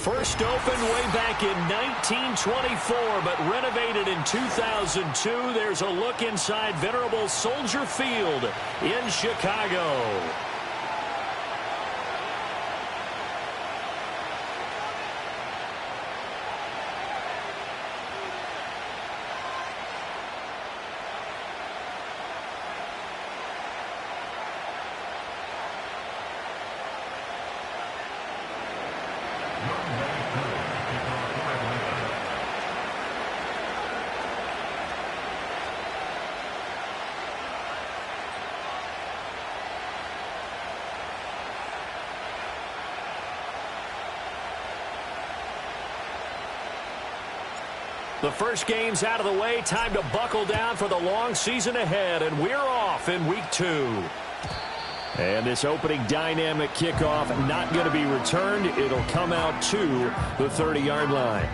First opened way back in 1924, but renovated in 2002. There's a look inside venerable Soldier Field in Chicago. The first game's out of the way. Time to buckle down for the long season ahead, and we're off in week 2. And this opening dynamic kickoff not going to be returned. It'll come out to the 30-yard line.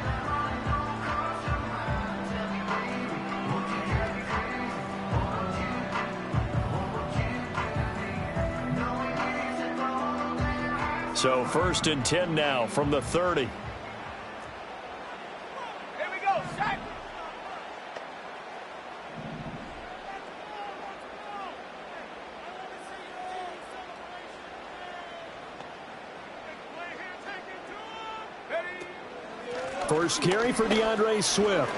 So 1st and 10 now from the 30. First carry for DeAndre Swift.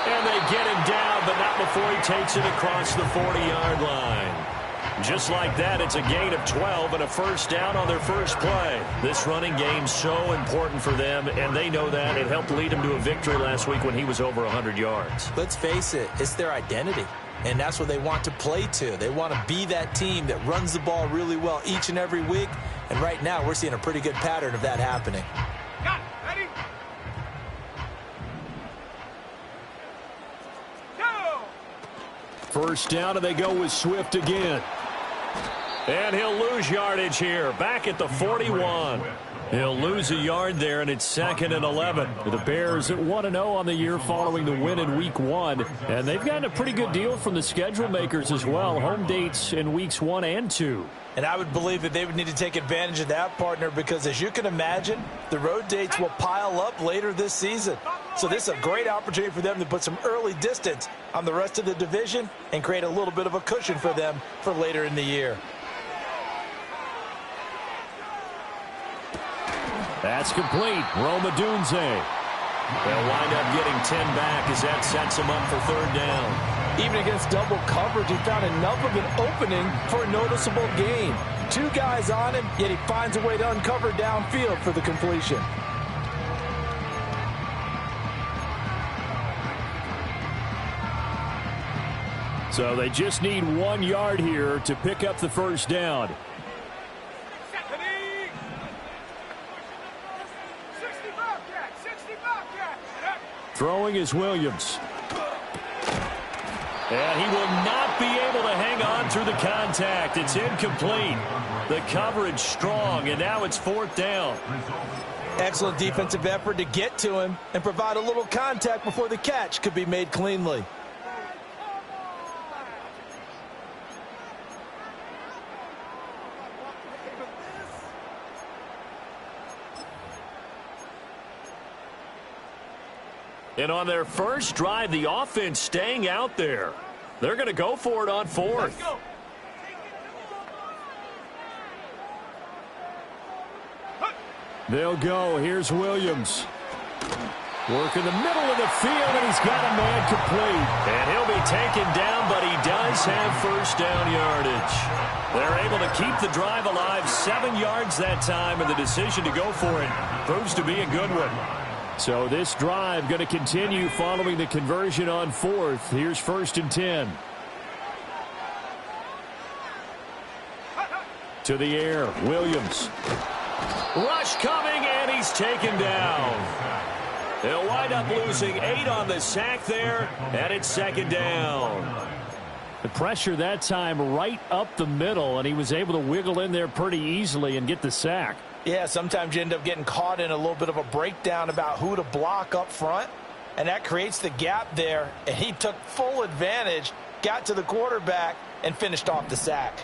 And they get him down, but not before he takes it across the 40-yard line. Just like that, it's a gain of 12 and a first down on their first play. This running game's so important for them, and they know that. It helped lead them to a victory last week when he was over 100 yards. Let's face it, it's their identity, and that's what they want to play to. They want to be that team that runs the ball really well each and every week, and right now we're seeing a pretty good pattern of that happening. First down, and they go with Swift again. And he'll lose yardage here, back at the 41. He'll lose a yard there, and it's 2nd and 11. The Bears at 1-0 on the year following the win in Week 1. And they've gotten a pretty good deal from the schedule makers as well. Home dates in Weeks 1 and 2. And I would believe that they would need to take advantage of that, partner, because as you can imagine, the road dates will pile up later this season. So this is a great opportunity for them to put some early distance on the rest of the division and create a little bit of a cushion for them for later in the year. That's complete. Rome Odunze. They'll wind up getting 10 back as that sets him up for 3rd down. Even against double coverage, he found enough of an opening for a noticeable gain. 2 guys on him, yet he finds a way to uncover downfield for the completion. So they just need 1 yard here to pick up the first down. Throwing is Williams. And he will not be able to hang on through the contact. It's incomplete. The coverage strong, and now it's 4th down. Excellent defensive effort to get to him and provide a little contact before the catch could be made cleanly. And on their first drive, the offense staying out there. They're going to go for it on 4th. They'll go. Here's Williams. Working the middle of the field, and he's got a man complete. And he'll be taken down, but he does have first down yardage. They're able to keep the drive alive, 7 yards that time, and the decision to go for it proves to be a good one. So this drive going to continue following the conversion on 4th. Here's 1st and 10. To the air, Williams. Rush coming, and he's taken down. They'll wind up losing 8 on the sack there, and it's 2nd down. The pressure that time right up the middle, and he was able to wiggle in there pretty easily and get the sack. Yeah, sometimes you end up getting caught in a little bit of a breakdown about who to block up front, and that creates the gap there, and he took full advantage, got to the quarterback, and finished off the sack.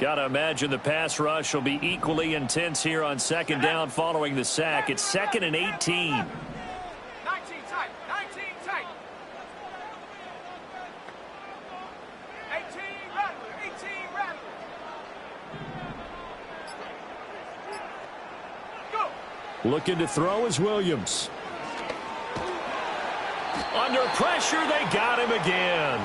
Got to imagine the pass rush will be equally intense here on second down following the sack. It's 2nd and 18. 19 tight. 19 tight. 18 Rattler. 18 Rattler. Go. Looking to throw is Williams. Under pressure, they got him again.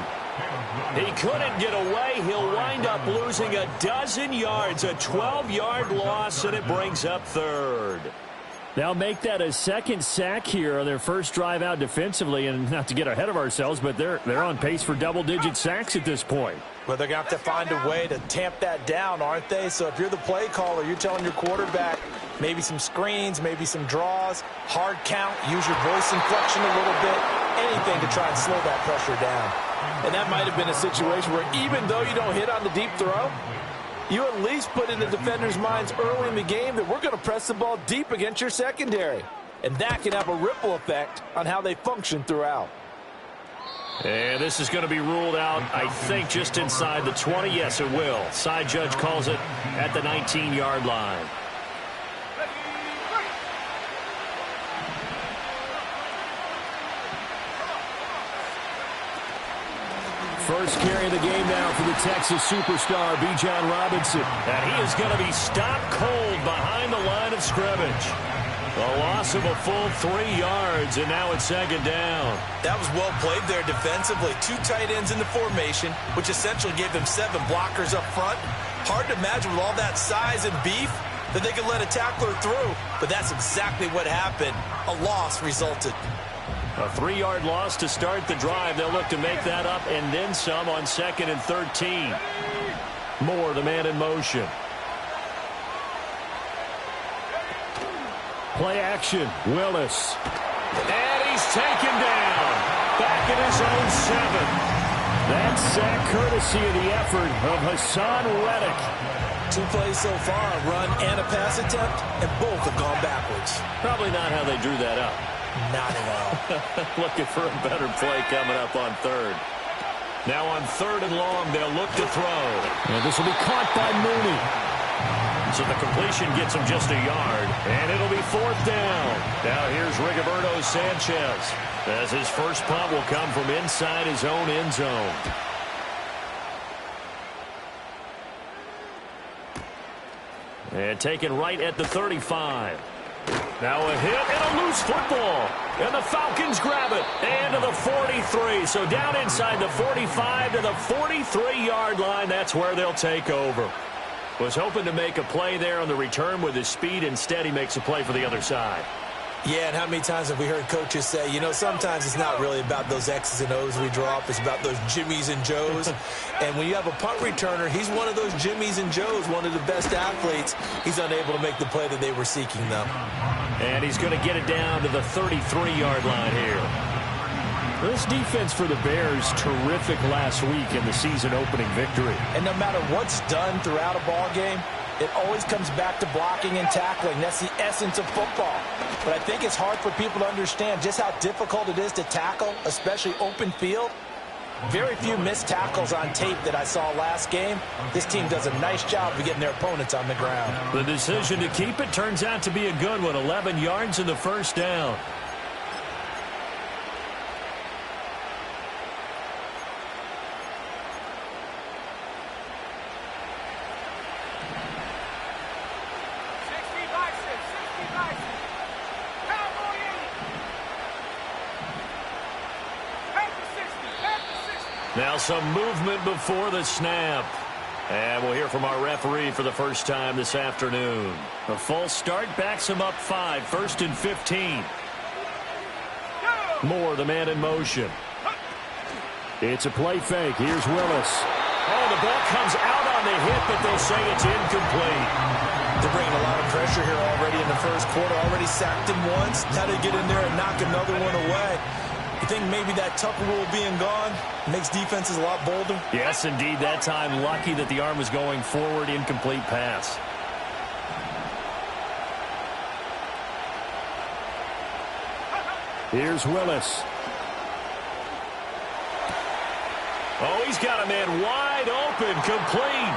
He couldn't get away. He'll wind up losing a dozen yards, a 12-yard loss, and it brings up 3rd. They'll make that a 2nd sack here on their first drive out defensively, and not to get ahead of ourselves, but they're on pace for double-digit sacks at this point. Well, they're going to have to find a way to tamp that down, aren't they? So if you're the play caller, you're telling your quarterback maybe some screens, maybe some draws, hard count, use your voice inflection a little bit, anything to try and slow that pressure down. And that might have been a situation where even though you don't hit on the deep throw, you at least put in the defender's minds early in the game that we're going to press the ball deep against your secondary. And that can have a ripple effect on how they function throughout. And this is going to be ruled out, I think, just inside the 20. Yes, it will. Side judge calls it at the 19-yard line. First carry of the game now for the Texas superstar, Bijan Robinson. And he is going to be stopped cold behind the line of scrimmage. A loss of a full 3 yards, and now it's 2nd down. That was well played there defensively. 2 tight ends in the formation, which essentially gave them 7 blockers up front. Hard to imagine with all that size and beef that they could let a tackler through. But that's exactly what happened. A loss resulted. A 3-yard loss to start the drive. They'll look to make that up and then some on 2nd and 13. Moore, the man in motion. Play action. Willis. And he's taken down. Back at his own 7. That sack courtesy of the effort of Hassan Reddick. 2 plays so far, a run and a pass attempt, and both have gone backwards. Probably not how they drew that up. Not at all. Looking for a better play coming up on 3rd. Now on 3rd and long, they'll look to throw. And this will be caught by Mooney. So the completion gets him just a yard, and it'll be 4th down. Now here's Rigoberto Sanchez, as his first punt will come from inside his own end zone. And taken right at the 35. Now a hit and a loose football. And the Falcons grab it. And to the 43. So down inside the 45 to the 43-yard line. That's where they'll take over. Was hoping to make a play there on the return with his speed. Instead, he makes a play for the other side. Yeah, and how many times have we heard coaches say, you know, sometimes it's not really about those X's and O's we draw up. It's about those Jimmies and Joes. And when you have a punt returner, he's one of those Jimmies and Joes, one of the best athletes. He's unable to make the play that they were seeking, though. And he's going to get it down to the 33-yard line here. This defense for the Bears, terrific last week in the season-opening victory. And no matter what's done throughout a ball game, it always comes back to blocking and tackling. That's the essence of football. But I think it's hard for people to understand just how difficult it is to tackle, especially open field. Very few missed tackles on tape that I saw last game. This team does a nice job of getting their opponents on the ground. The decision to keep it turns out to be a good one. 11 yards in the first down. Now some movement before the snap. And we'll hear from our referee for the first time this afternoon. A false start backs him up 5, 1st and 15. Moore, the man in motion. It's a play fake. Here's Willis. Oh, the ball comes out on the hit, but they'll say it's incomplete. They're bringing a lot of pressure here already in the first quarter. Already sacked him once. Now they get in there and knock another one away. You think maybe that Tucker rule being gone makes defenses a lot bolder? Yes, indeed. That time, lucky that the arm was going forward. Incomplete pass. Here's Willis. Oh, he's got a man wide open, complete.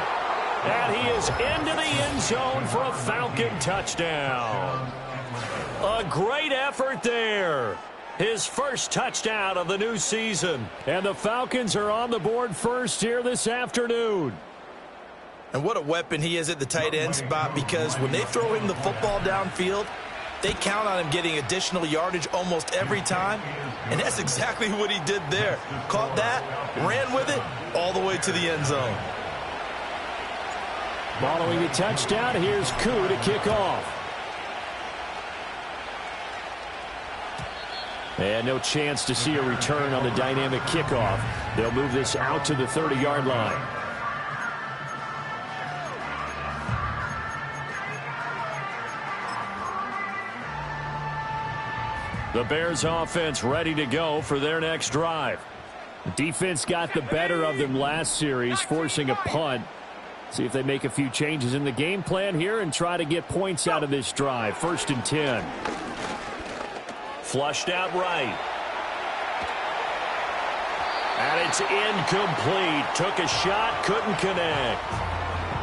And he is into the end zone for a Falcon touchdown. A great effort there. His first touchdown of the new season. And the Falcons are on the board first here this afternoon. And what a weapon he is at the tight end spot, because when they throw him the football downfield, they count on him getting additional yardage almost every time. And that's exactly what he did there. Caught that, ran with it, all the way to the end zone. Following the touchdown, here's Koo to kick off. And no chance to see a return on the dynamic kickoff. They'll move this out to the 30-yard line. The Bears offense ready to go for their next drive. The defense got the better of them last series, forcing a punt. See if they make a few changes in the game plan here and try to get points out of this drive. 1st and 10. Flushed out right. And it's incomplete. Took a shot, couldn't connect.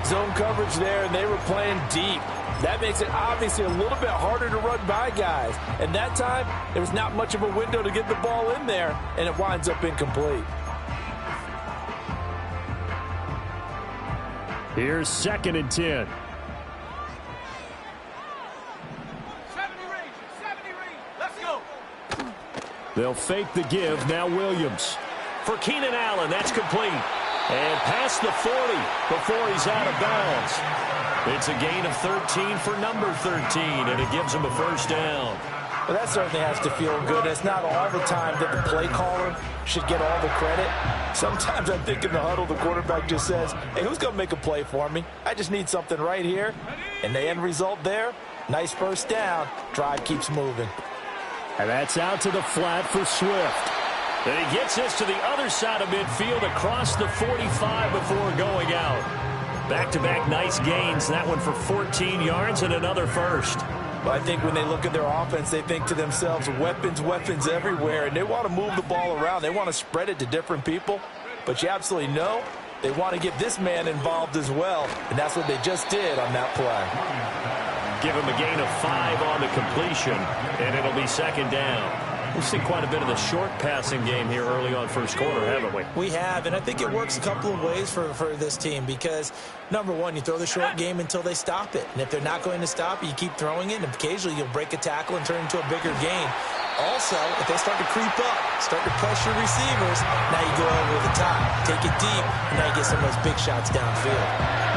Zone coverage there, and they were playing deep. That makes it obviously a little bit harder to run by guys. And that time, there was not much of a window to get the ball in there, and it winds up incomplete. Here's 2nd and 10. 70 range, 70 range. Let's go. They'll fake the give. Now Williams. For Keenan Allen, that's complete. And past the 40 before he's out of bounds. It's a gain of 13 for number 13, and it gives him a first down. Well, that certainly has to feel good. It's not all the time that the play caller should get all the credit. Sometimes I think in the huddle, the quarterback just says, hey, who's going to make a play for me? I just need something right here. And the end result there, nice first down. Drive keeps moving. And that's out to the flat for Swift. And he gets this to the other side of midfield across the 45 before going out. Back-to-back nice gains. That one for 14 yards and another first. Well, I think when they look at their offense, they think to themselves, weapons, weapons everywhere. And they want to move the ball around. They want to spread it to different people. But you absolutely know they want to get this man involved as well. And that's what they just did on that play. Give him a gain of 5 on the completion, and it'll be 2nd down. We've seen quite a bit of the short passing game here early on first quarter, haven't we? We have, and I think it works a couple of ways for this team because, number one, you throw the short game until they stop it. And if they're not going to stop it, you keep throwing it, and occasionally you'll break a tackle and turn into a bigger gain. Also, if they start to creep up, start to pressure receivers, now you go over the top, take it deep, and now you get some of those big shots downfield.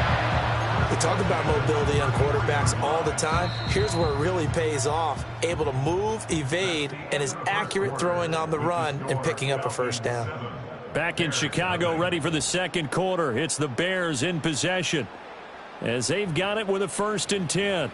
We talk about mobility on quarterbacks all the time. Here's where it really pays off. Able to move, evade, and is accurate throwing on the run and picking up a first down. Back in Chicago, ready for the second quarter. It's the Bears in possession as they've got it with a 1st and 10.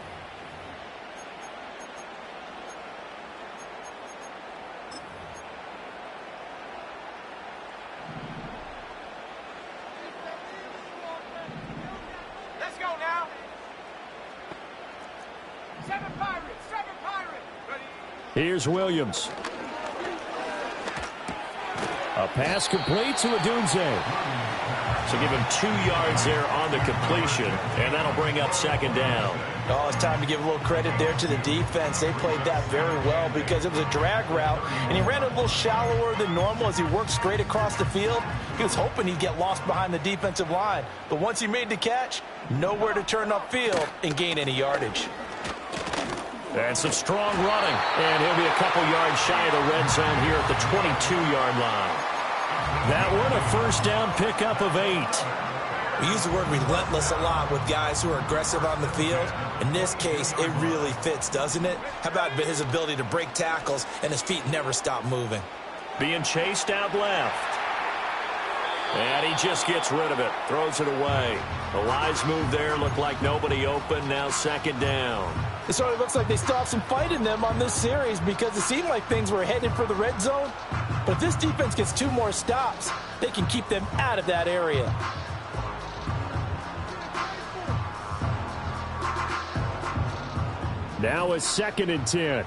Here's Williams. A pass complete to Odunze. So give him 2 yards there on the completion, and that'll bring up 2nd down. Oh, it's time to give a little credit there to the defense. They played that very well because it was a drag route, and he ran a little shallower than normal as he worked straight across the field. He was hoping he'd get lost behind the defensive line, but once he made the catch, nowhere to turn upfield and gain any yardage. And some strong running, and he'll be a couple yards shy of the red zone here at the 22-yard line. That one, a first down pickup of 8. We use the word relentless a lot with guys who are aggressive on the field. In this case, it really fits, doesn't it? How about his ability to break tackles and his feet never stop moving? Being chased out left. And he just gets rid of it, throws it away. The Lions move there, looked like nobody open, now 2nd down. It sort of looks like they still have some fight in them on this series because it seemed like things were headed for the red zone. But if this defense gets 2 more stops, they can keep them out of that area. Now a 2nd and 10.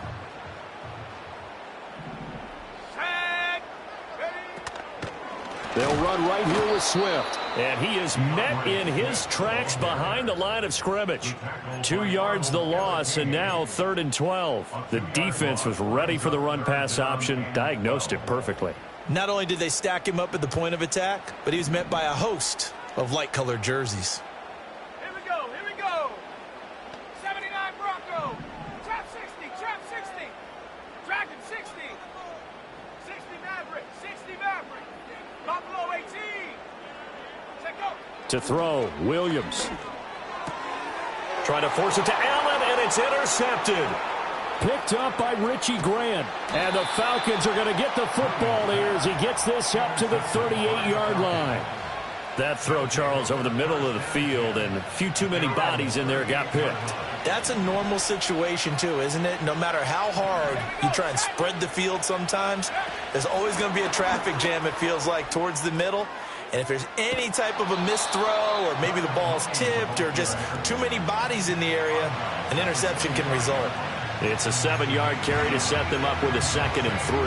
They'll run right here with Swift. And he is met in his tracks behind the line of scrimmage. 2 yards the loss, and now 3rd and 12. The defense was ready for the run-pass option, diagnosed it perfectly. Not only did they stack him up at the point of attack, but he was met by a host of light-colored jerseys. Here we go, here we go. 79 Bronco. Trap 60, trap 60. Dragon 60. 60 Maverick, 60 Maverick. Buffalo 18. Check go. To throw, Williams. Trying to force it to Allen, and it's intercepted. Picked up by Richie Grant. And the Falcons are going to get the football here as he gets this up to the 38-yard line. That throw, Charles, over the middle of the field, and a few too many bodies in there got picked. That's a normal situation, too, isn't it? No matter how hard you try and spread the field sometimes, there's always going to be a traffic jam, it feels like, towards the middle. And if there's any type of a missed throw, or maybe the ball's tipped, or just too many bodies in the area, an interception can result. It's a 7-yard carry to set them up with a 2nd and 3.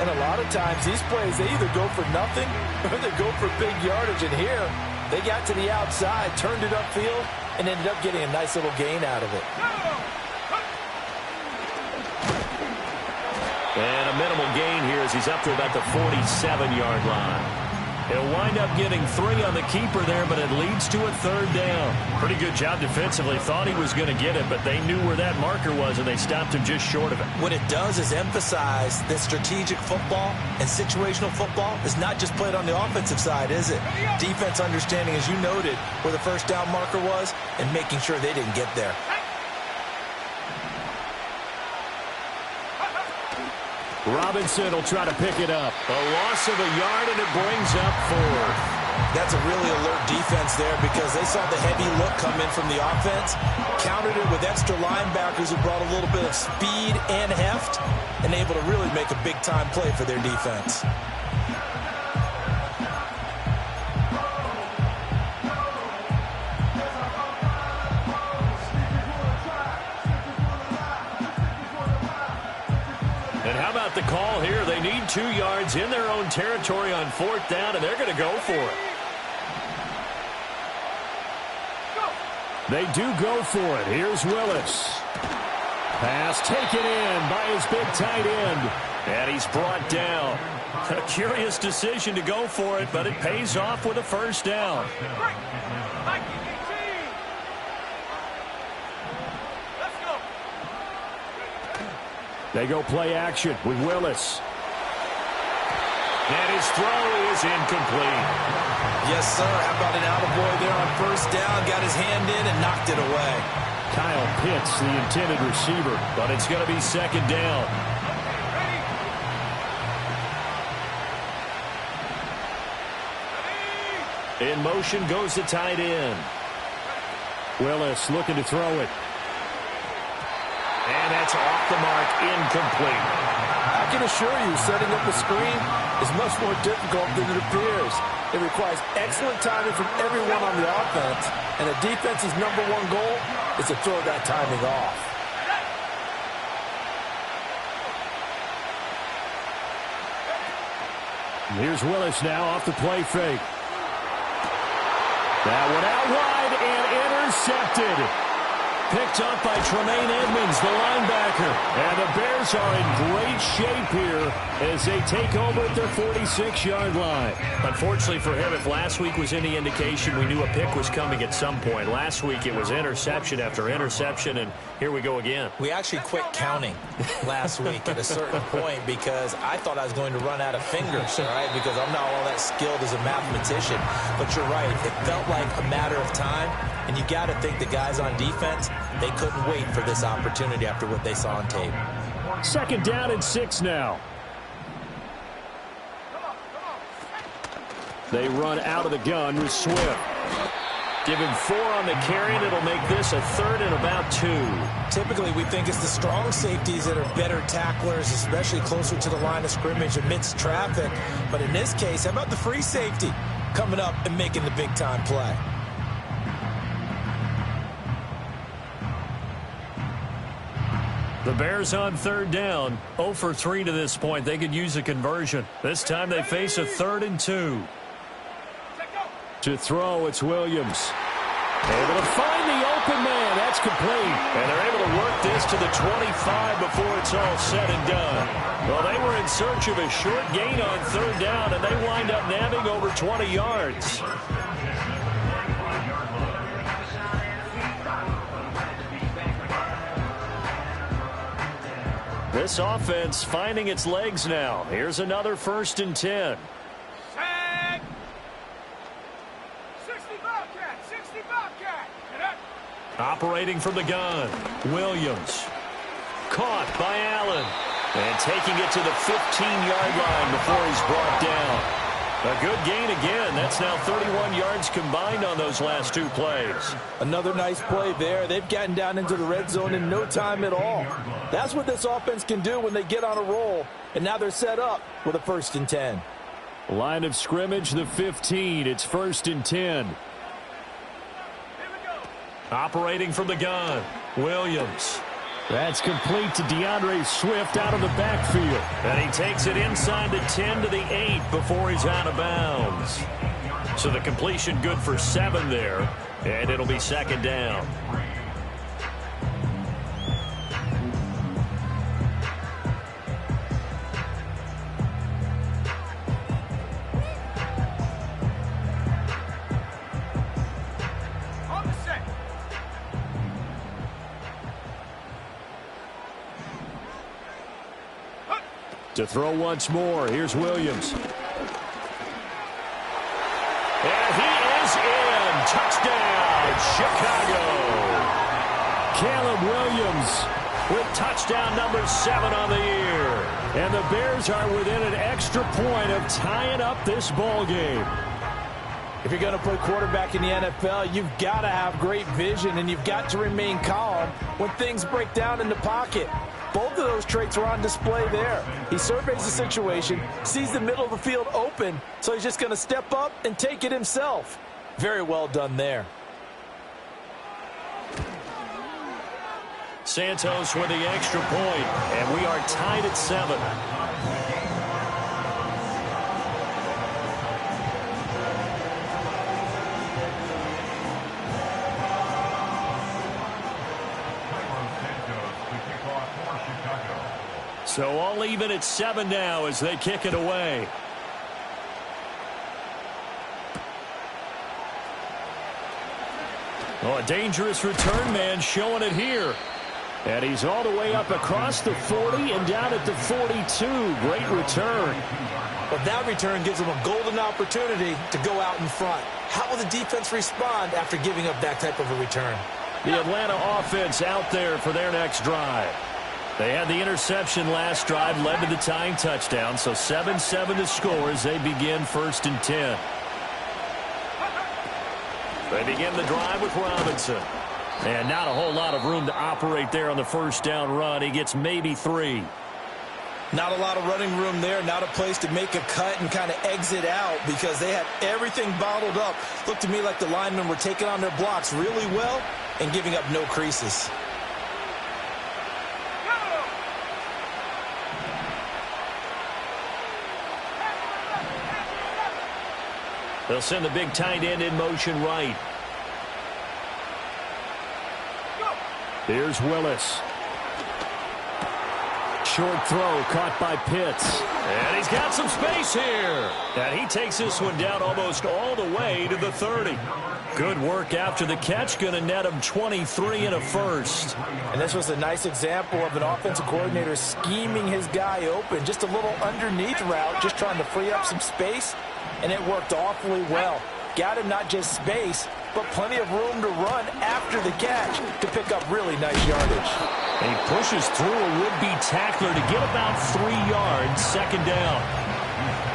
And a lot of times, these plays, they either go for nothing or they go for big yardage. And here, they got to the outside, turned it upfield, and ended up getting a nice little gain out of it. And a minimal gain here as he's up to about the 47-yard line. He'll wind up getting 3 on the keeper there, but it leads to a 3rd down. Pretty good job defensively. Thought he was going to get it, but they knew where that marker was, and they stopped him just short of it. What it does is emphasize that strategic football and situational football is not just played on the offensive side, is it? Defense understanding, as you noted, where the 1st down marker was and making sure they didn't get there. Robinson will try to pick it up. A loss of a yard, and it brings up 4th. That's a really alert defense there because they saw the heavy look come in from the offense, countered it with extra linebackers who brought a little bit of speed and heft, and able to really make a big-time play for their defense. And how about the call here? They need 2 yards in their own territory on 4th down, and they're going to go for it. They do go for it. Here's Willis. Pass taken in by his big tight end. And he's brought down. A curious decision to go for it, but it pays off with a 1st down. They go play action with Willis. And his throw is incomplete. Yes, sir. How about an attaboy there on 1st down? Got his hand in and knocked it away. Kyle Pitts, the intended receiver, but it's going to be 2nd down. In motion goes the tight end. Willis looking to throw it. And that's off the mark, incomplete. I can assure you, setting up a screen is much more difficult than it appears. It requires excellent timing from everyone on the offense, and the defense's #1 goal is to throw that timing off. Here's Willis now off the play fake. That one out wide and intercepted. Picked up by Tremaine Edmonds, the linebacker. And the Bears are in great shape here as they take over at their 46-yard line. Unfortunately for him, if last week was any indication, we knew a pick was coming at some point. Last week it was interception after interception, and here we go again. We actually quit counting last week at a certain point because I thought I was going to run out of fingers, all right, because I'm not all that skilled as a mathematician. But you're right. It felt like a matter of time, and you got to think the guys on defense, they couldn't wait for this opportunity after what they saw on tape. 2nd down and 6 now. They run out of the gun with Swift. Give him 4 on the carry, and it'll make this a 3rd and about 2. Typically, we think it's the strong safeties that are better tacklers, especially closer to the line of scrimmage amidst traffic. But in this case, how about the free safety coming up and making the big-time play? The Bears on third down, 0 for 3 to this point. They could use a conversion. This time they face a 3rd and 2. To throw, it's Williams. Able to find the open man. That's complete. And they're able to work this to the 25 before it's all said and done. Well, they were in search of a short gain on third down, and they wind up nabbing over 20 yards. This offense finding its legs now. Here's another 1st and 10. Tag. 60 Bobcat, 60 Bobcat. Operating from the gun, Williams. Caught by Allen. And taking it to the 15-yard line before he's brought down. A good gain again. That's now 31 yards combined on those last 2 plays. Another nice play there. They've gotten down into the red zone in no time at all. That's what this offense can do when they get on a roll. And now they're set up with a 1st and 10. Line of scrimmage, the 15. It's 1st and 10. Here we go. Operating from the gun, Williams. That's complete to DeAndre Swift out of the backfield. And he takes it inside the 10 to the 8 before he's out of bounds. So the completion good for 7 there. And it'll be 2nd down. On the set. To throw once more, here's Williams. And he is in. Touchdown, Chicago. Caleb Williams with touchdown number 7 on the year. And the Bears are within an extra point of tying up this ball game. If you're going to play quarterback in the NFL, you've got to have great vision, and you've got to remain calm when things break down in the pocket. Both of those traits are on display there. He surveys the situation, sees the middle of the field open, so he's just going to step up and take it himself. Very well done there. Santos with the extra point, and we are tied at 7. So all even at 7 now as they kick it away. Oh, a dangerous return man showing it here. And he's all the way up across the 40 and down at the 42. Great return. But that return gives them a golden opportunity to go out in front. How will the defense respond after giving up that type of a return? The Atlanta offense out there for their next drive. They had the interception last drive, led to the tying touchdown, so 7-7 to score as they begin 1st and 10. They begin the drive with Robinson. And not a whole lot of room to operate there on the 1st down run. He gets maybe 3. Not a lot of running room there, not a place to make a cut and kind of exit out because they had everything bottled up. Looked to me like the linemen were taking on their blocks really well and giving up no creases. They'll send the big tight end in motion right. Here's Willis. Short throw caught by Pitts. And he's got some space here. And he takes this one down almost all the way to the 30. Good work after the catch. Going to net him 23 and a first. And this was a nice example of an offensive coordinator scheming his guy open. Just a little underneath route, just trying to free up some space. And it worked awfully well. Got him not just space, but plenty of room to run after the catch to pick up really nice yardage. And he pushes through a would-be tackler to get about 3 yards, 2nd down.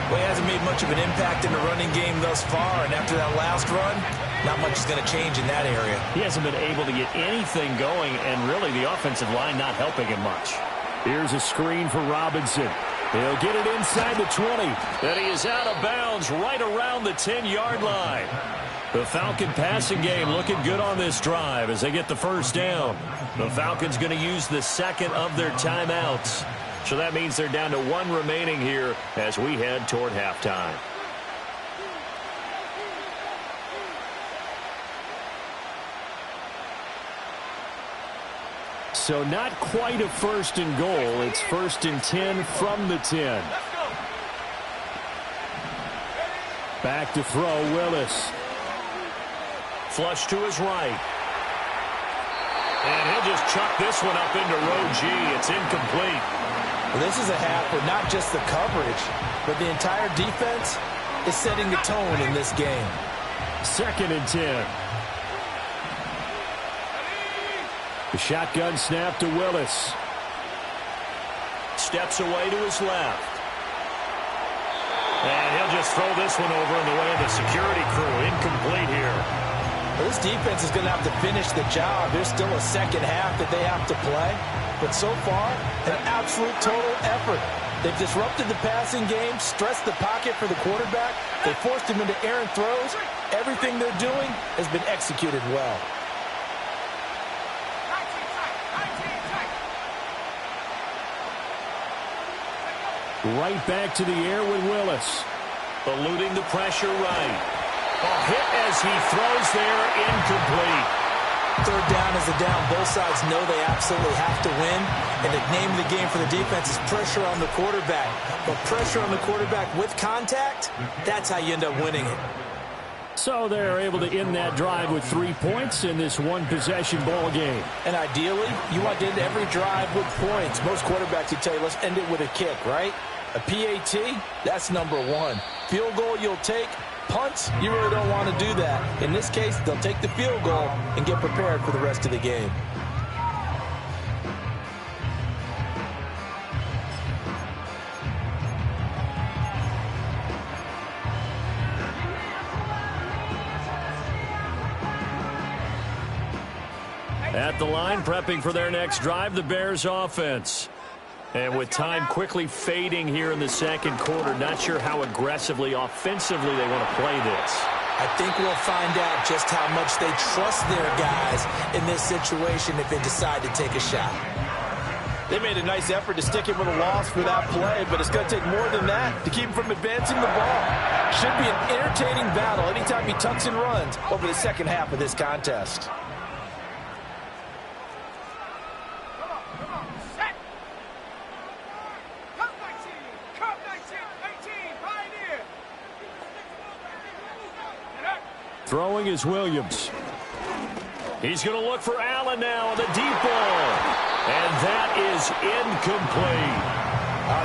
Well, he hasn't made much of an impact in the running game thus far, and after that last run, not much is going to change in that area. He hasn't been able to get anything going, and really the offensive line not helping him much. Here's a screen for Robinson. He'll get it inside the 20. Then he is out of bounds right around the 10-yard line. The Falcon passing game looking good on this drive as they get the first down. The Falcons going to use the second of their timeouts. So that means they're down to one remaining here as we head toward halftime. So not quite a first and goal. It's first and 10 from the 10. Back to throw, Willis. Flush to his right. And he'll just chuck this one up into row G. It's incomplete. Well, this is a half where not just the coverage, but the entire defense is setting the tone in this game. Second and 10. The shotgun snap to Willis. Steps away to his left. And he'll just throw this one over in the way of the security crew. Incomplete here. Well, this defense is going to have to finish the job. There's still a second half that they have to play. But so far, an absolute total effort. They've disrupted the passing game, stressed the pocket for the quarterback. They forced him into errant throws. Everything they're doing has been executed well. Right back to the air with Willis. Eluding the pressure right. A hit as he throws there, incomplete. Third down is a down. Both sides know they absolutely have to win. And the name of the game for the defense is pressure on the quarterback. But pressure on the quarterback with contact, that's how you end up winning it. So they're able to end that drive with 3 points in this one-possession ball game. And ideally, you want to end every drive with points. Most quarterbacks would tell you, let's end it with a kick, right? A PAT, that's number one. Field goal you'll take. Punts, you really don't want to do that. In this case, they'll take the field goal and get prepared for the rest of the game. At the line, prepping for their next drive, the Bears offense. And with time quickly fading here in the second quarter, not sure how aggressively, offensively they want to play this. I think we'll find out just how much they trust their guys in this situation if they decide to take a shot. They made a nice effort to stick him with a loss for that play, but it's going to take more than that to keep him from advancing the ball. Should be an entertaining battle anytime he tucks and runs over the second half of this contest. Throwing is Williams. He's going to look for Allen now on the deep ball. And that is incomplete.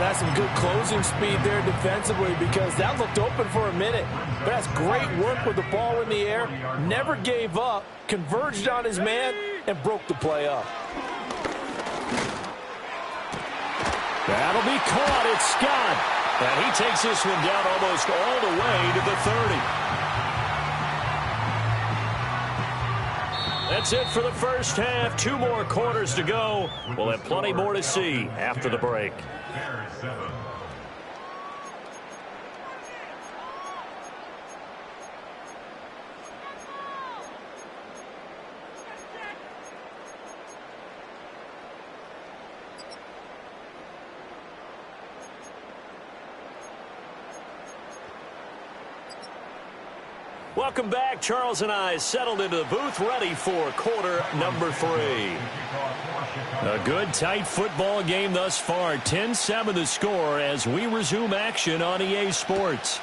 That's some good closing speed there defensively because that looked open for a minute. But that's great work with the ball in the air. Never gave up, converged on his man, and broke the play up. That'll be caught. It's Scott. And he takes this one down almost all the way to the 30. That's it for the first half. 2 more quarters to go. We'll have plenty more to see after the break. Welcome back. Charles and I settled into the booth, ready for quarter number 3. A good, tight football game thus far. 10-7 the score as we resume action on EA Sports.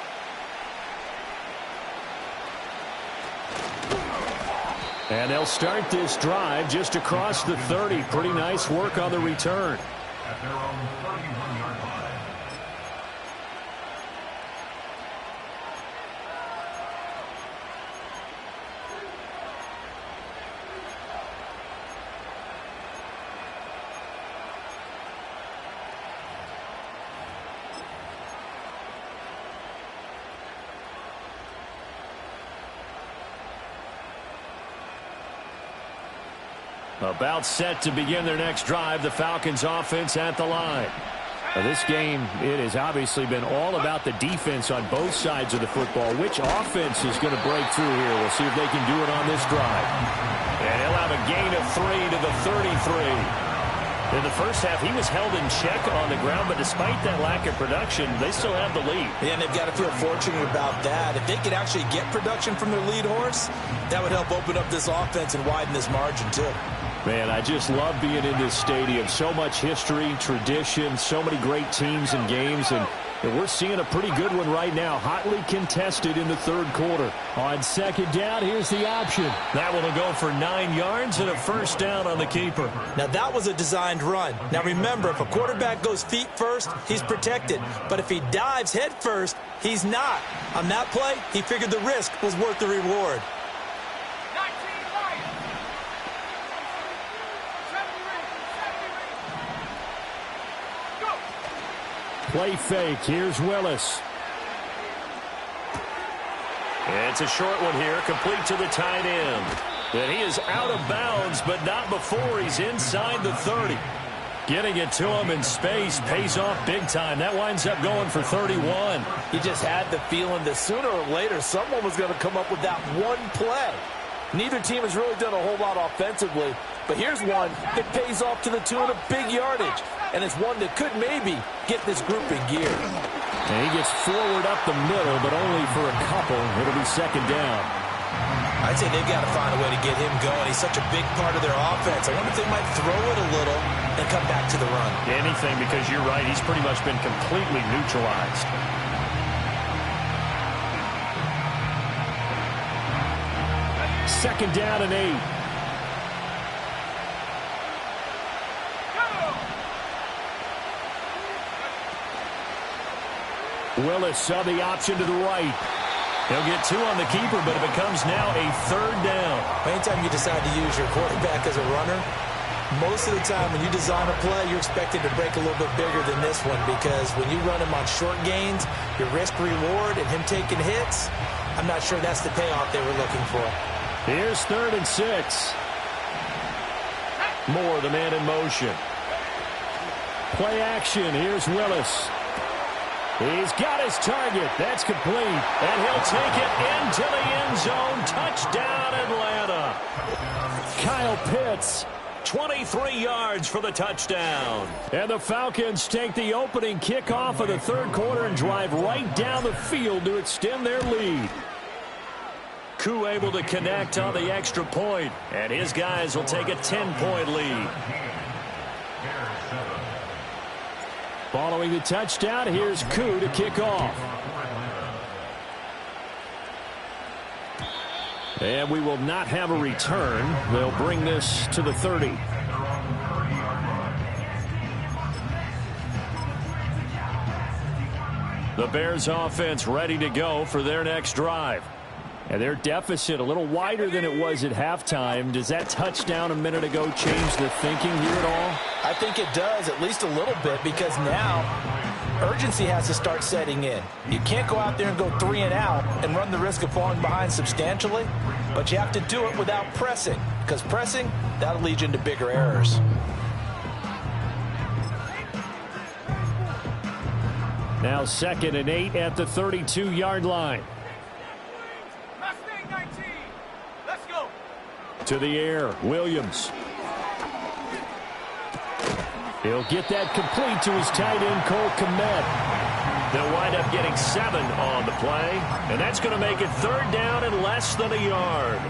And they'll start this drive just across the 30. Pretty nice work on the return. At their own 31-yard line. About set to begin their next drive. The Falcons offense at the line. Now, this game, it has obviously been all about the defense on both sides of the football. Which offense is going to break through here? We'll see if they can do it on this drive. And he'll have a gain of 3 to the 33. In the first half, he was held in check on the ground, but despite that lack of production, they still have the lead. Yeah, and they've got to feel fortunate about that. If they could actually get production from their lead horse, that would help open up this offense and widen this margin, too. Man, I just love being in this stadium. So much history, tradition, so many great teams and games, and we're seeing a pretty good one right now, hotly contested in the third quarter. On second down, here's the option. That one will go for 9 yards and a first down on the keeper. Now, that was a designed run. Now, remember, if a quarterback goes feet first, he's protected. But if he dives head first, he's not. On that play, he figured the risk was worth the reward. Play fake. Here's Willis. It's a short one here, complete to the tight end. And he is out of bounds, but not before he's inside the 30. Getting it to him in space pays off big time. That winds up going for 31. He just had the feeling that sooner or later someone was going to come up with that one play. Neither team has really done a whole lot offensively, but here's one that pays off to the tune of big yardage, and it's one that could maybe get this group in gear. And he gets forward up the middle, but only for a couple. It'll be second down. I'd say they've got to find a way to get him going. He's such a big part of their offense. I wonder if they might throw it a little and come back to the run. Anything, because you're right, he's pretty much been completely neutralized. Second down and 8. Willis saw the option to the right. He'll get 2 on the keeper, but it becomes now a third down. Anytime you decide to use your quarterback as a runner, most of the time when you design a play, you're expected to break a little bit bigger than this one, because when you run him on short gains, your risk-reward and him taking hits, I'm not sure that's the payoff they were looking for. Here's 3rd and 6. Moore, the man in motion. Play action. Here's Willis. He's got his target. That's complete. And he'll take it into the end zone. Touchdown, Atlanta. Kyle Pitts, 23 yards for the touchdown. And the Falcons take the opening kickoff of the third quarter and drive right down the field to extend their lead. Koo able to connect on the extra point, and his guys will take a 10-point lead. Following the touchdown, here's Koo to kick off. And we will not have a return. They'll bring this to the 30. The Bears offense ready to go for their next drive. And their deficit a little wider than it was at halftime. Does that touchdown a minute ago change the thinking here at all? I think it does, at least a little bit, because now urgency has to start setting in. You can't go out there and go 3 and out and run the risk of falling behind substantially, but you have to do it without pressing, because pressing, that'll lead you into bigger errors. Now 2nd and 8 at the 32-yard line. To the air, Williams. He'll get that complete to his tight end, Cole Kmet. They'll wind up getting 7 on the play, and that's going to make it third down and less than a yard.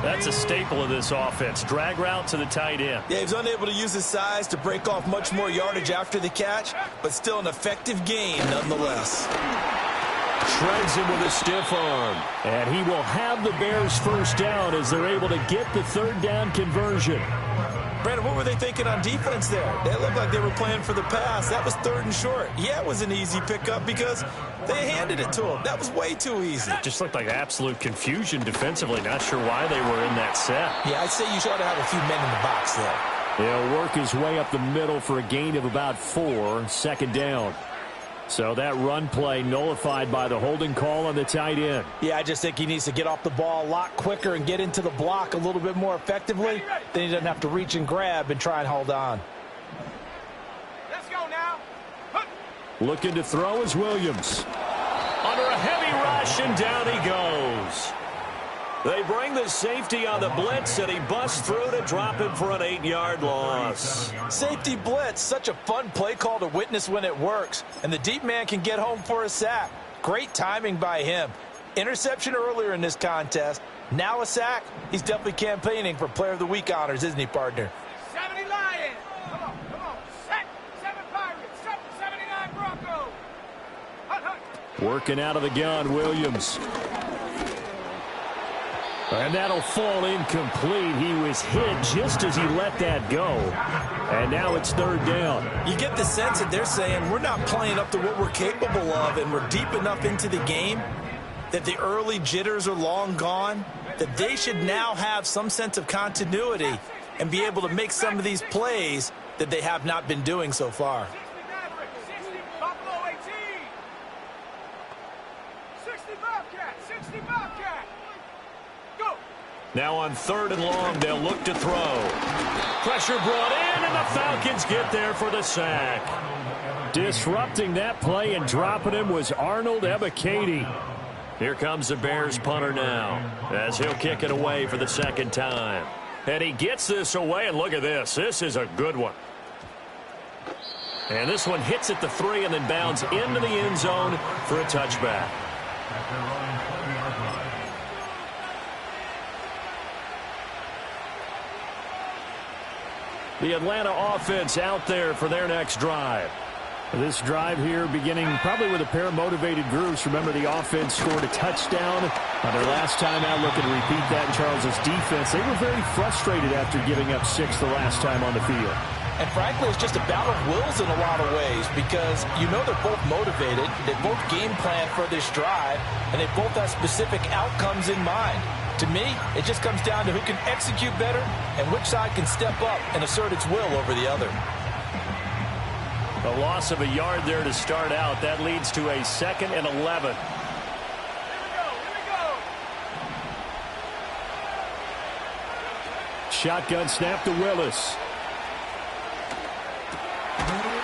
That's a staple of this offense. Drag route to the tight end. Yeah, he's unable to use his size to break off much more yardage after the catch, but still an effective gain nonetheless. Shreds him with a stiff arm. And he will have the Bears first down as they're able to get the third down conversion. Brandon, what were they thinking on defense there? They looked like they were playing for the pass. That was 3rd and short. Yeah, it was an easy pickup because they handed it to him. That was way too easy. It just looked like absolute confusion defensively. Not sure why they were in that set. Yeah, I'd say you ought to have a few men in the box there. He'll work his way up the middle for a gain of about 4, second down. So that run play nullified by the holding call on the tight end. Yeah, I just think he needs to get off the ball a lot quicker and get into the block a little bit more effectively. Then he doesn't have to reach and grab and try and hold on. Let's go now. Hook. Looking to throw is Williams. Under a heavy rush, and down he goes. They bring the safety on the blitz, and he busts through to drop him for an 8-yard loss. Safety blitz, such a fun play call to witness when it works. And the deep man can get home for a sack. Great timing by him. Interception earlier in this contest. Now a sack. He's definitely campaigning for Player of the Week honors, isn't he, partner? 70 Lions. Come on. Set. 7 Pirates. 79 Broncos. Hunt. Working out of the gun, Williams. And that'll fall incomplete. He was hit just as he let that go. And now it's 3rd down. You get the sense that they're saying we're not playing up to what we're capable of, and we're deep enough into the game that the early jitters are long gone, that they should now have some sense of continuity and be able to make some of these plays that they have not been doing so far. 60 Maverick. 60 Buffalo 18. 60 Bobcat. 60 Bobcat. Go. Now on 3rd and long, they'll look to throw. Pressure brought in, and the Falcons get there for the sack. Disrupting that play and dropping him was Arnold Ebiketie. Here comes the Bears punter now, as he'll kick it away for the 2nd time. And he gets this away, and look at this. This is a good one. And this one hits at the 3 and then bounds into the end zone for a touchback. At their own 20-yard line. The Atlanta offense out there for their next drive. This drive here beginning probably with a pair of motivated groups. Remember, the offense scored a touchdown on their last time out. Looking to repeat that in Charles's defense. They were very frustrated after giving up 6 the last time on the field. And frankly, it's just a battle of wills in a lot of ways because you know they're both motivated. They both game plan for this drive, and they both have specific outcomes in mind. To me, it just comes down to who can execute better and which side can step up and assert its will over the other. A loss of a yard there to start out. That leads to a 2nd and 11. Here we go. Shotgun snap to Willis.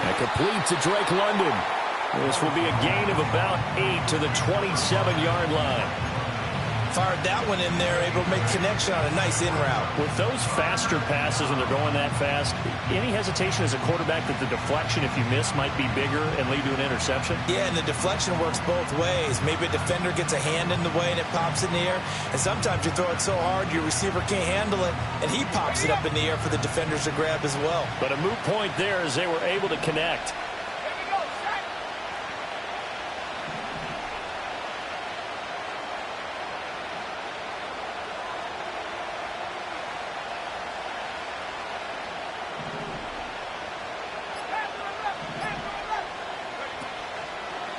And complete to Drake London. This will be a gain of about 8 to the 27-yard line. Fired that one in there, able to make connection on a nice in route. With those faster passes when they're going that fast, any hesitation as a quarterback that the deflection, if you miss, might be bigger and lead to an interception? Yeah, and the deflection works both ways. Maybe a defender gets a hand in the way and it pops in the air. And sometimes you throw it so hard your receiver can't handle it, and he pops it up in the air for the defenders to grab as well. But a moot point there as they were able to connect.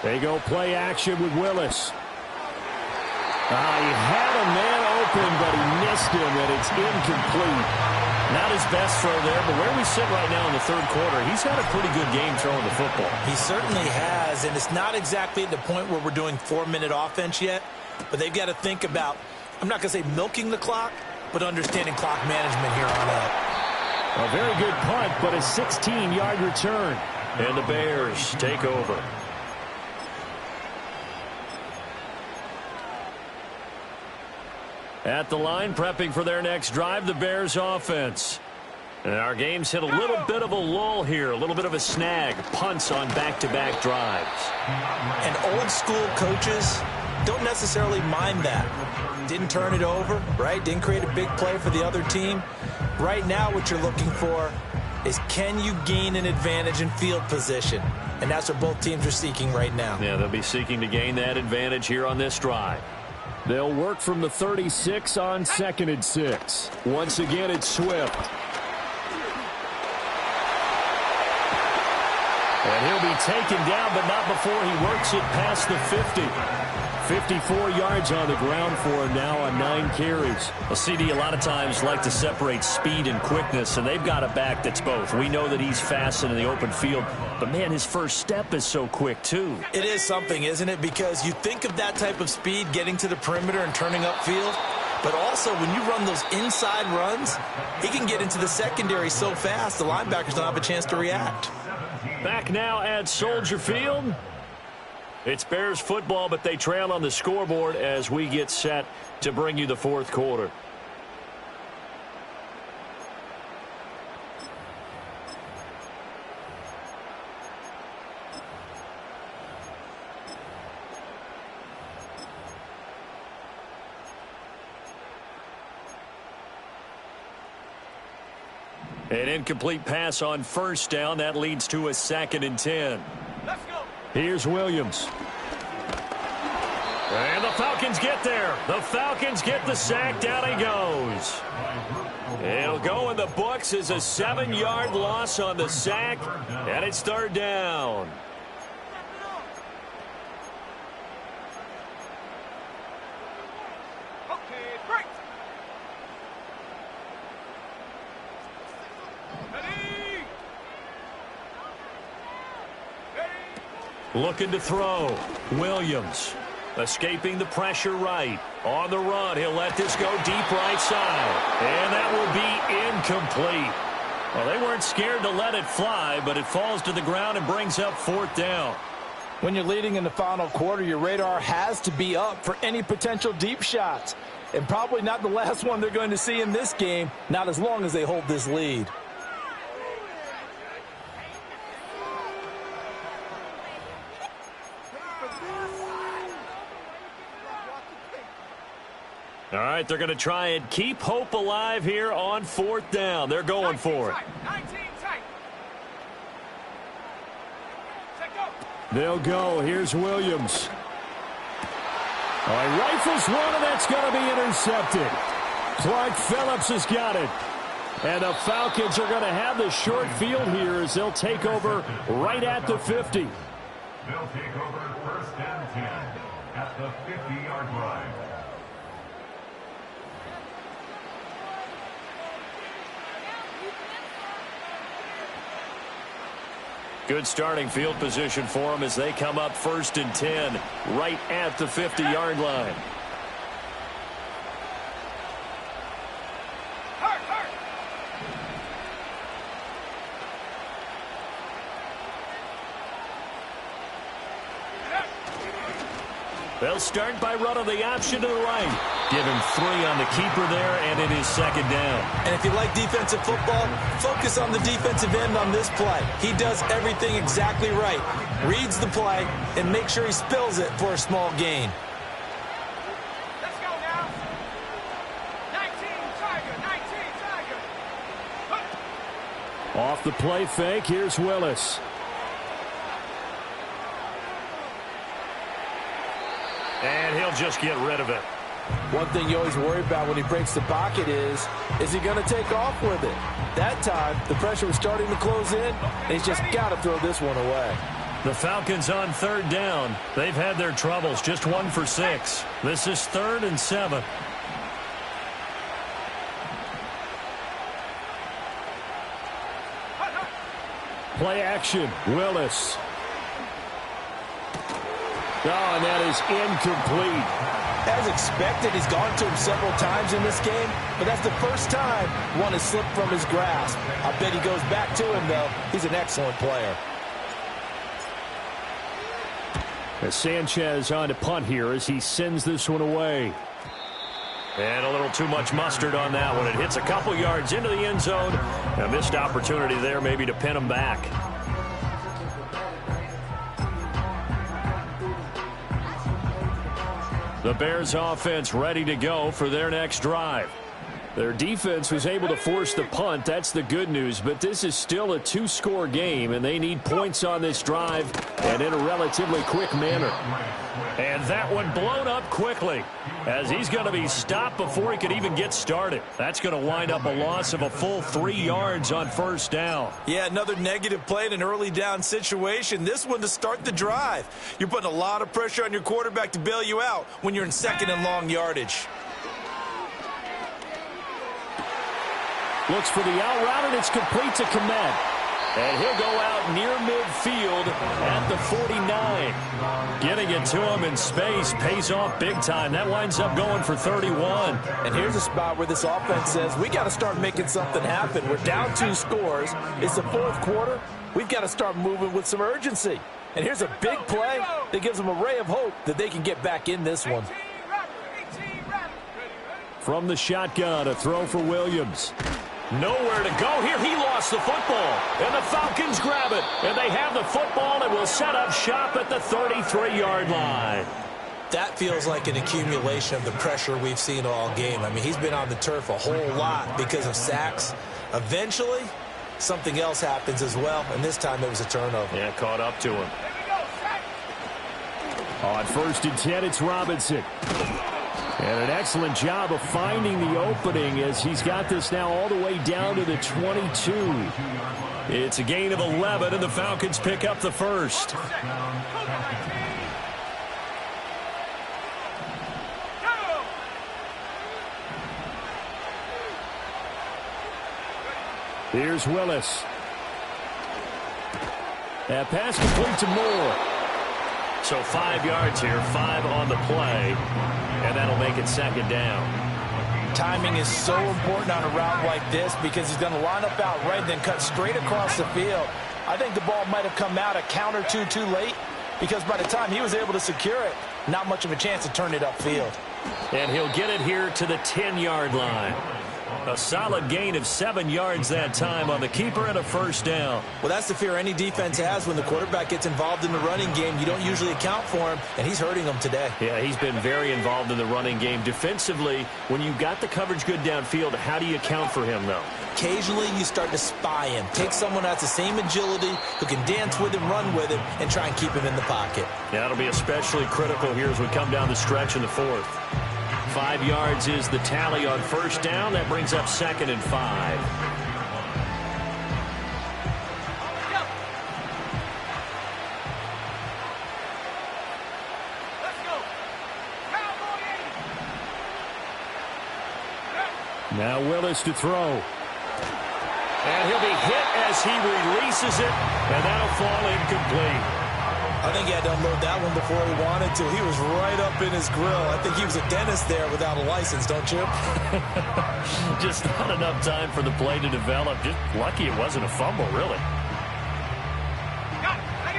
They go play action with Willis. He had a man open, but he missed him, and it's incomplete. Not his best throw there, but where we sit right now in the 3rd quarter, he's had a pretty good game throwing the football. He certainly has, and it's not exactly at the point where we're doing 4-minute offense yet, but they've got to think about, I'm not going to say milking the clock, but understanding clock management here on out. A very good punt, but a 16-yard return. And the Bears take over. At the line, prepping for their next drive, the Bears offense. And our game's hit a little bit of a lull here, a little bit of a snag. Punts on back-to-back drives. And old school coaches don't necessarily mind that. Didn't turn it over, right? Didn't create a big play for the other team. Right now what you're looking for is can you gain an advantage in field position? And that's what both teams are seeking right now. Yeah, they'll be seeking to gain that advantage here on this drive. They'll work from the 36 on 2nd and 6. Once again, it's Swift. And he'll be taken down, but not before he works it past the 50. 54 yards on the ground for him now on 9 carries. Well, CD, a lot of times like to separate speed and quickness, and they've got a back that's both. We know that he's fast in the open field, but, man, his first step is so quick, too. It is something, isn't it? Because you think of that type of speed getting to the perimeter and turning upfield, but also when you run those inside runs, he can get into the secondary so fast the linebackers don't have a chance to react. Back now at Soldier Field. It's Bears football, but they trail on the scoreboard as we get set to bring you the fourth quarter. An incomplete pass on first down. That leads to a 2nd and 10. Let's go. Here's Williams. And the Falcons get there. The Falcons get the sack. Down he goes. It'll go in the books as a 7-yard loss on the sack. And it's 3rd down. Okay, break. Ready. Ready. Looking to throw. Williams. Escaping the pressure right. On the run, he'll let this go deep right side. And that will be incomplete. Well, they weren't scared to let it fly, but it falls to the ground and brings up 4th down. When you're leading in the final quarter, your radar has to be up for any potential deep shots. And probably not the last one they're going to see in this game, not as long as they hold this lead. All right, they're going to try and keep hope alive here on 4th down. They're going for it. 19 tight. Set go. They'll go. Here's Williams. All right, rifles one, and that's going to be intercepted. Clark Phillips has got it. And the Falcons are going to have the short field here as they'll take over right at the 50. They'll take over 1st and 10 at the 50-yard line. Good starting field position for them as they come up 1st and 10 right at the 50-yard line. Hurt, hurt. They'll start by running the option to the right. Give him 3 on the keeper there, and it is 2nd down. And if you like defensive football, focus on the defensive end on this play. He does everything exactly right. Reads the play and make sure he spills it for a small gain. Let's go now. 19 Tiger, 19 Tiger. Hut. Off the play fake, here's Willis. And he'll just get rid of it. One thing you always worry about when he breaks the pocket is he going to take off with it? That time, the pressure was starting to close in, and he's just got to throw this one away. The Falcons on 3rd down. They've had their troubles, just 1 for 6. This is 3rd and 7. Play action, Willis. Oh, and that is incomplete. As expected, he's gone to him several times in this game, but that's the first time one has slipped from his grasp. I bet he goes back to him, though. He's an excellent player. As Sanchez on to punt here as he sends this one away. And a little too much mustard on that one. It hits a couple yards into the end zone. A missed opportunity there maybe to pin him back. The Bears offense ready to go for their next drive. Their defense was able to force the punt. That's the good news. But this is still a 2-score game, and they need points on this drive and in a relatively quick manner. And that one blown up quickly as he's going to be stopped before he could even get started. That's going to wind up a loss of a full 3 yards on 1st down. Yeah, another negative play in an early down situation. This one to start the drive. You're putting a lot of pressure on your quarterback to bail you out when you're in 2nd and long yardage. Looks for the out route, and it's complete to Komet. And he'll go out near midfield at the 49. Getting it to him in space pays off big time. That winds up going for 31. And here's a spot where this offense says, we got to start making something happen. We're down 2 scores. It's the 4th quarter. We've got to start moving with some urgency. And here's a big play that gives them a ray of hope that they can get back in this one. From the shotgun, a throw for Williams. Nowhere to go here. He lost the football. And the Falcons grab it. And they have the football and will set up shop at the 33-yard line. That feels like an accumulation of the pressure we've seen all game. I mean, he's been on the turf a whole lot because of sacks. Eventually, something else happens as well, and this time it was a turnover. Yeah, caught up to him. On 1st and 10, it's Robinson. And an excellent job of finding the opening as he's got this now all the way down to the 22. It's a gain of 11, and the Falcons pick up the first. Here's Willis. That pass complete to Moore. So 5 yards here, 5 on the play, and that'll make it 2nd down. Timing is so important on a route like this because he's going to line up out right and then cut straight across the field. I think the ball might have come out a count or two too late because by the time he was able to secure it, not much of a chance to turn it upfield. And he'll get it here to the 10-yard line. A solid gain of 7 yards that time on the keeper and a 1st down. Well, that's the fear any defense has when the quarterback gets involved in the running game. You don't usually account for him, and he's hurting them today. Yeah, he's been very involved in the running game. Defensively, when you've got the coverage good downfield, how do you account for him, though? Occasionally, you start to spy him. Take someone who has the same agility, who can dance with him, run with him, and try and keep him in the pocket. Yeah, that'll be especially critical here as we come down the stretch in the 4th. 5 yards is the tally on 1st down. That brings up 2nd and 5. Now Willis to throw. And he'll be hit as he releases it, and that'll fall incomplete. I think he had to unload that one before he wanted to. He was right up in his grill. I think he was a dentist there without a license, don't you? Just not enough time for the play to develop. Just lucky it wasn't a fumble, really.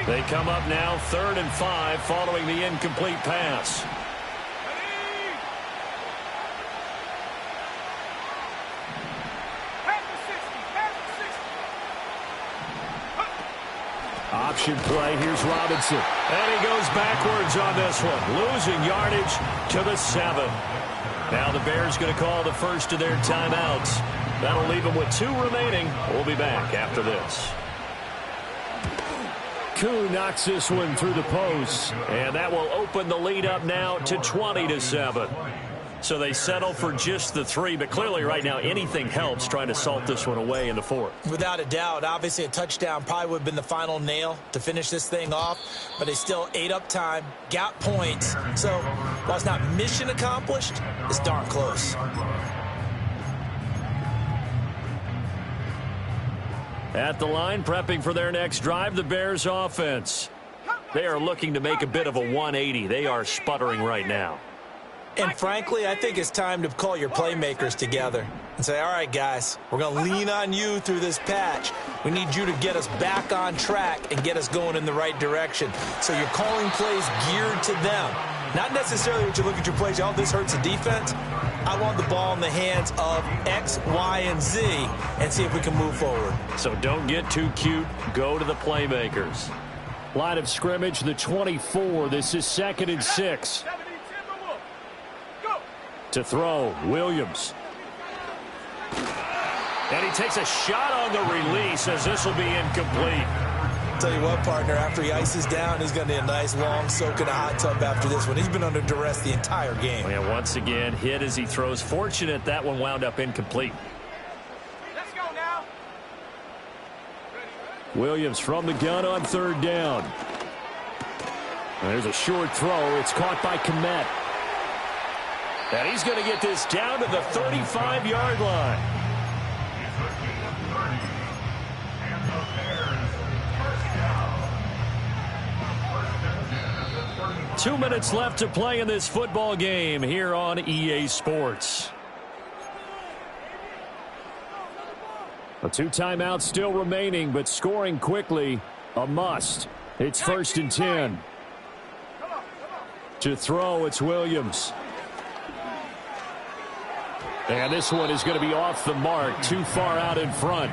They come up now 3rd and 5 following the incomplete pass. Option play. Here's Robinson. And he goes backwards on this one. Losing yardage to the 7. Now the Bears going to call the first of their timeouts. That'll leave them with 2 remaining. We'll be back after this. Koo knocks this one through the post. And that will open the lead up now to 20-7. So they settle for just the 3, but clearly right now anything helps trying to salt this one away in the 4th. Without a doubt, obviously a touchdown probably would have been the final nail to finish this thing off, but they still ate up time, got points. So while it's not mission accomplished, it's darn close. At the line, prepping for their next drive, the Bears offense. They are looking to make a bit of a 180. They are sputtering right now. And frankly, I think it's time to call your playmakers together and say, all right, guys, we're going to lean on you through this patch. We need you to get us back on track and get us going in the right direction. So you're calling plays geared to them. Not necessarily what you look at your plays, oh, this hurts the defense. I want the ball in the hands of X, Y, and Z and see if we can move forward. So don't get too cute. Go to the playmakers. Line of scrimmage, the 24. This is 2nd and 6. To throw, Williams. And he takes a shot on the release as this will be incomplete. Tell you what, partner, after he ices down, he's going to need a nice long soak in a hot tub after this one. He's been under duress the entire game. And once again, hit as he throws. Fortunate that one wound up incomplete. Let's go now. Williams from the gun on 3rd down. And there's a short throw. It's caught by Kmet. And he's going to get this down to the 35-yard line. 2 minutes left to play in this football game here on EA Sports. A 2 timeouts still remaining, but scoring quickly, a must. It's 1st and 10. To throw, it's Williams. And this one is going to be off the mark, too far out in front.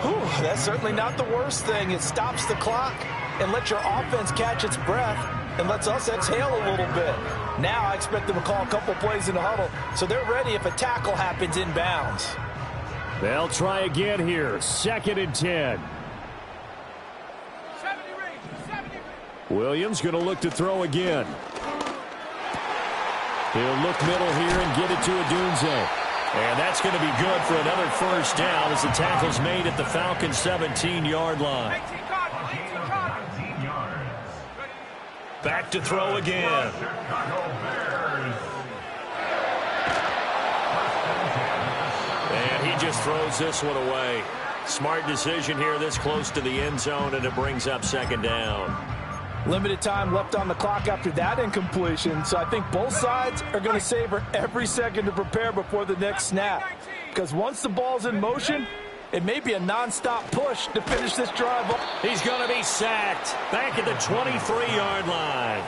Whew, that's certainly not the worst thing. It stops the clock and lets your offense catch its breath and lets us exhale a little bit. Now I expect them to call a couple plays in the huddle, so they're ready if a tackle happens inbounds. They'll try again here. 2nd and 10. 70 range, 70 range. Williams going to look to throw again. He'll look middle here and get it to Odunze. And that's going to be good for another 1st down as the tackle's made at the Falcons' 17-yard line. 18 yards. Back to throw again. And he just throws this one away. Smart decision here this close to the end zone, and it brings up 2nd down. Limited time left on the clock after that incompletion, so I think both sides are going to savor every second to prepare before the next snap. Because once the ball's in motion, it may be a nonstop push to finish this drive. He's going to be sacked back at the 23-yard line.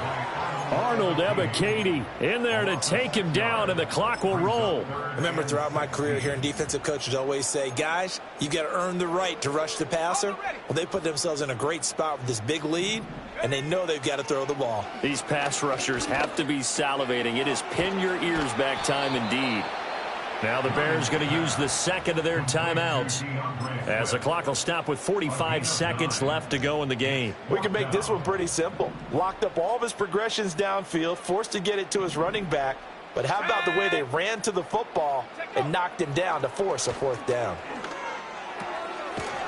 Arnold Ebiketie in there to take him down, and the clock will roll. Remember, throughout my career, hearing defensive coaches always say, guys, you got to earn the right to rush the passer. Well, they put themselves in a great spot with this big lead, and they know they've got to throw the ball. These pass rushers have to be salivating. It is pin your ears back time indeed. Now the Bears going to use the 2nd of their timeouts as the clock will stop with 45 seconds left to go in the game. We can make this one pretty simple. Locked up all of his progressions downfield, forced to get it to his running back. But how about the way they ran to the football and knocked him down to force a 4th down?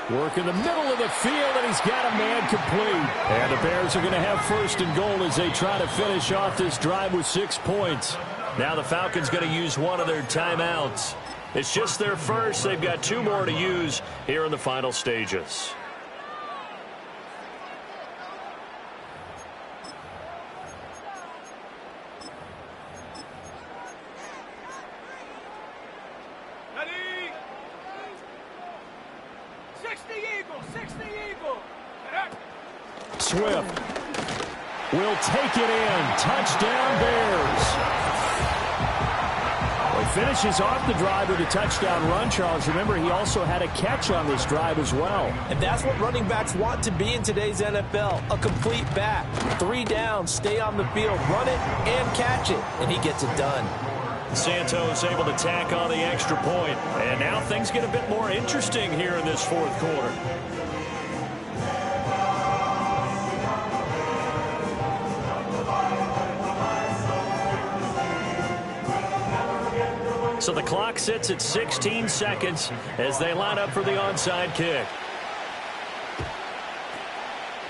Work in the middle of the field, and he's got a man complete. And the Bears are going to have 1st and goal as they try to finish off this drive with 6 points. Now the Falcons going to use one of their timeouts. It's just their first. They've got 2 more to use here in the final stages. Ready? 60 Eagle, 60 Eagle. Swift will take it in. Touchdown, Bears. He finishes off the drive with a touchdown run, Charles. Remember, he also had a catch on this drive as well. And that's what running backs want to be in today's NFL, a complete back. 3 downs, stay on the field, run it, and catch it. And he gets it done. Santos able to tack on the extra point. And now things get a bit more interesting here in this 4th quarter. So the clock sits at 16 seconds as they line up for the onside kick.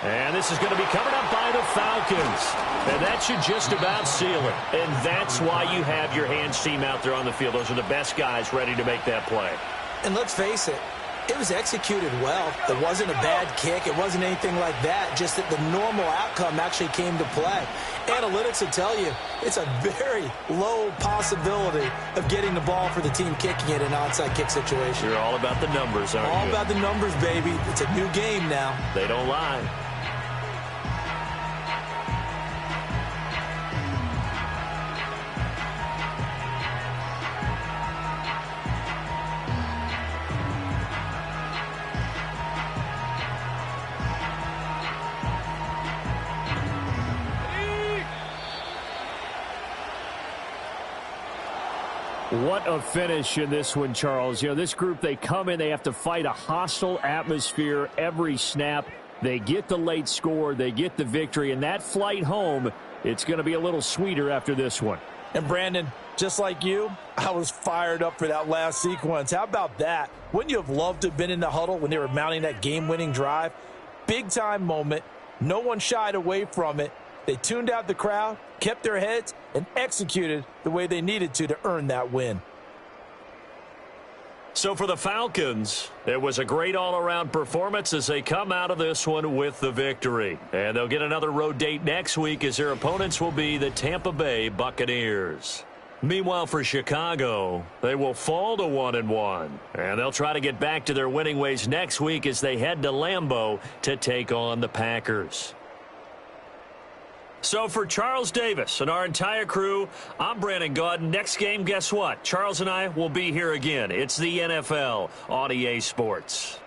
And this is going to be covered up by the Falcons. And that should just about seal it. And that's why you have your hands team out there on the field. Those are the best guys ready to make that play. And let's face it, it was executed well. It wasn't a bad kick. It wasn't anything like that. Just that the normal outcome actually came to play. Analytics will tell you it's a very low possibility of getting the ball for the team kicking it in an onside kick situation. You're all about the numbers, aren't you? All about the numbers, baby. It's a new game now. They don't lie. What a finish in this one, Charles. You know, this group, they come in, they have to fight a hostile atmosphere every snap. They get the late score, they get the victory, and that flight home, it's going to be a little sweeter after this one. And Brandon, just like you, I was fired up for that last sequence. How about that? Wouldn't you have loved to have been in the huddle when they were mounting that game-winning drive? Big-time moment. No one shied away from it. They tuned out the crowd, kept their heads, and executed the way they needed to earn that win. So for the Falcons, it was a great all-around performance as they come out of this one with the victory. And they'll get another road date next week as their opponents will be the Tampa Bay Buccaneers. Meanwhile, for Chicago, they will fall to 1-1. And they'll try to get back to their winning ways next week as they head to Lambeau to take on the Packers. So for Charles Davis and our entire crew, I'm Brandon Gaudin. Next game, guess what? Charles and I will be here again. It's the NFL on EA Sports.